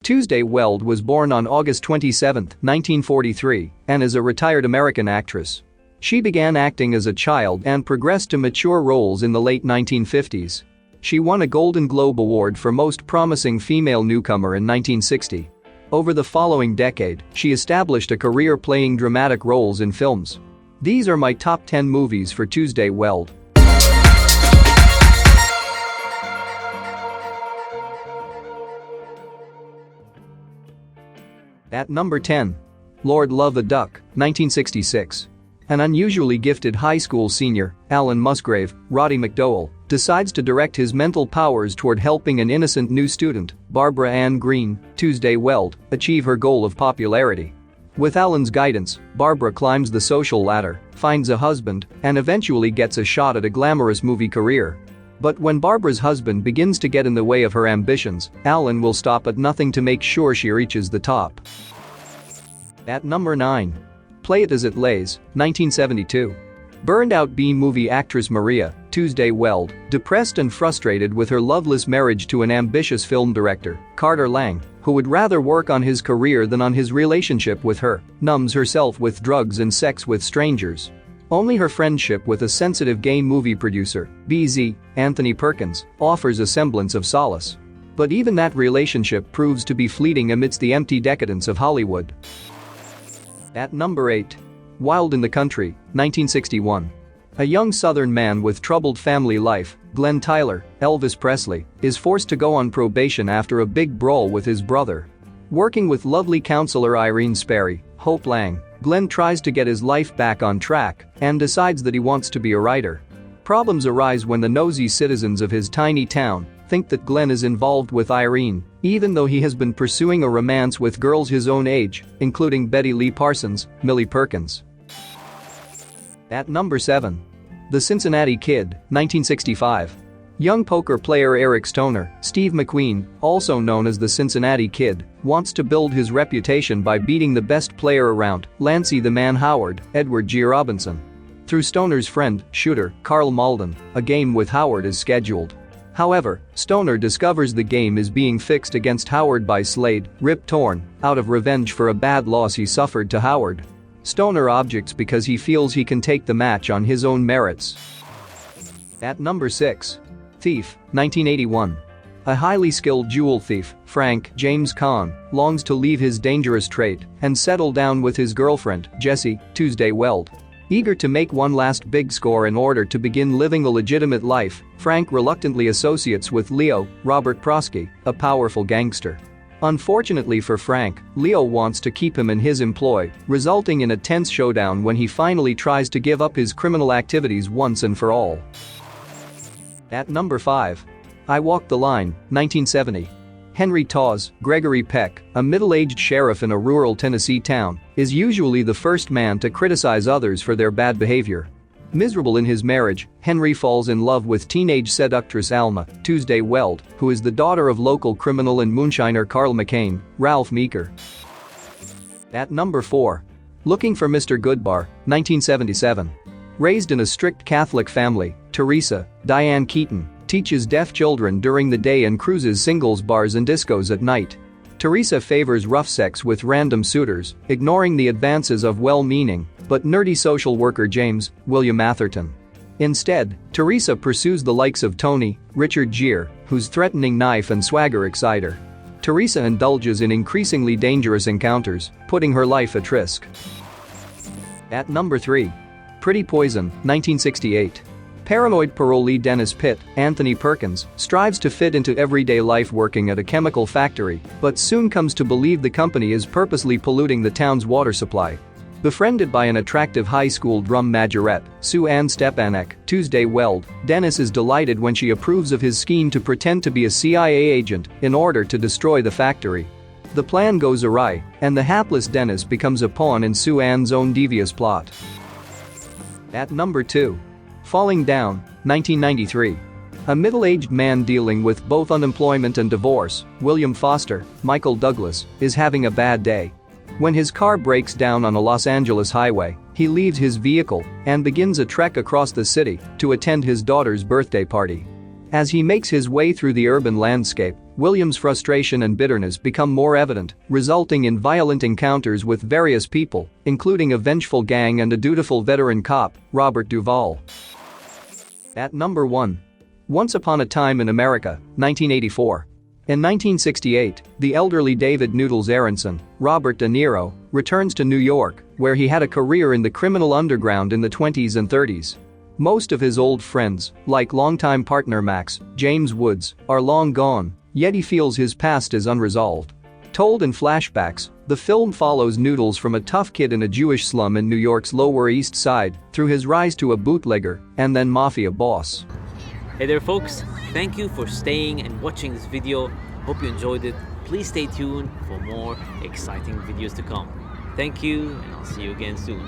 Tuesday Weld was born on August 27, 1943, and is a retired American actress. She began acting as a child and progressed to mature roles in the late 1950s. She won a Golden Globe Award for Most Promising Female Newcomer in 1960. Over the following decade, she established a career playing dramatic roles in films. These are my top 10 movies for Tuesday Weld. At number 10. Lord Love a Duck, 1966. An unusually gifted high school senior, Alan Musgrave, Roddy McDowell, decides to direct his mental powers toward helping an innocent new student, Barbara Ann Green, Tuesday Weld, achieve her goal of popularity. With Alan's guidance, Barbara climbs the social ladder, finds a husband, and eventually gets a shot at a glamorous movie career. But when Barbara's husband begins to get in the way of her ambitions, Alan will stop at nothing to make sure she reaches the top. At number 9. Play It As It Lays, 1972. Burned-out B-movie actress Maria, Tuesday Weld, depressed and frustrated with her loveless marriage to an ambitious film director, Carter Lang, who would rather work on his career than on his relationship with her, numbs herself with drugs and sex with strangers. Only her friendship with a sensitive gay movie producer, BZ, Anthony Perkins, offers a semblance of solace. But even that relationship proves to be fleeting amidst the empty decadence of Hollywood. At number 8. Wild in the Country, 1961. A young Southern man with troubled family life, Glenn Tyler, Elvis Presley, is forced to go on probation after a big brawl with his brother. Working with lovely counselor Irene Sperry, Hope Lang, Glenn tries to get his life back on track and decides that he wants to be a writer. Problems arise when the nosy citizens of his tiny town think that Glenn is involved with Irene, even though he has been pursuing a romance with girls his own age, including Betty Lee Parsons, Millie Perkins. At number 7. The Cincinnati Kid, 1965. Young poker player Eric Stoner, Steve McQueen, also known as the Cincinnati Kid, wants to build his reputation by beating the best player around, Lancey the Man Howard, Edward G. Robinson. Through Stoner's friend, shooter, Carl Malden, a game with Howard is scheduled. However, Stoner discovers the game is being fixed against Howard by Slade, Rip Torn, out of revenge for a bad loss he suffered to Howard. Stoner objects because he feels he can take the match on his own merits. At number 6. Thief, 1981. A highly skilled jewel thief, Frank James Kahn, longs to leave his dangerous trade and settle down with his girlfriend, Jessie, Tuesday Weld. Eager to make one last big score in order to begin living a legitimate life, Frank reluctantly associates with Leo, Robert Prosky, a powerful gangster. Unfortunately for Frank, Leo wants to keep him in his employ, resulting in a tense showdown when he finally tries to give up his criminal activities once and for all. At number 5. I Walk the Line, 1970. Henry Tawes, Gregory Peck, a middle-aged sheriff in a rural Tennessee town, is usually the first man to criticize others for their bad behavior. Miserable in his marriage, Henry falls in love with teenage seductress Alma, Tuesday Weld, who is the daughter of local criminal and moonshiner Carl McCain, Ralph Meeker. At number 4. Looking for Mr. Goodbar, 1977. Raised in a strict Catholic family, Teresa, Diane Keaton, teaches deaf children during the day and cruises singles bars and discos at night. Teresa favors rough sex with random suitors, ignoring the advances of well-meaning but nerdy social worker James William Atherton. Instead, Teresa pursues the likes of Tony, Richard Gere, whose threatening knife and swagger excite her. Teresa indulges in increasingly dangerous encounters, putting her life at risk. At number 3. Pretty Poison, 1968. Paranoid parolee Dennis Pitt, Anthony Perkins, strives to fit into everyday life working at a chemical factory, but soon comes to believe the company is purposely polluting the town's water supply. Befriended by an attractive high school drum majorette, Sue Ann Stepanek, Tuesday Weld, Dennis is delighted when she approves of his scheme to pretend to be a CIA agent in order to destroy the factory. The plan goes awry, and the hapless Dennis becomes a pawn in Sue Ann's own devious plot. At number 2. Falling Down, 1993. A middle-aged man dealing with both unemployment and divorce, William Foster, Michael Douglas, is having a bad day. When his car breaks down on a Los Angeles highway, he leaves his vehicle and begins a trek across the city to attend his daughter's birthday party. As he makes his way through the urban landscape, William's frustration and bitterness become more evident, resulting in violent encounters with various people, including a vengeful gang and a dutiful veteran cop, Robert Duvall. At number 1. Once Upon a Time in America, 1984. In 1968, the elderly David Noodles Aronson, Robert De Niro, returns to New York, where he had a career in the criminal underground in the 20s and 30s. Most of his old friends, like longtime partner Max, James Woods, are long gone, yet he feels his past is unresolved. Told in flashbacks, the film follows Noodles from a tough kid in a Jewish slum in New York's Lower East Side through his rise to a bootlegger and then mafia boss. Hey there folks, thank you for staying and watching this video. Hope you enjoyed it. Please stay tuned for more exciting videos to come. Thank you, and I'll see you again soon.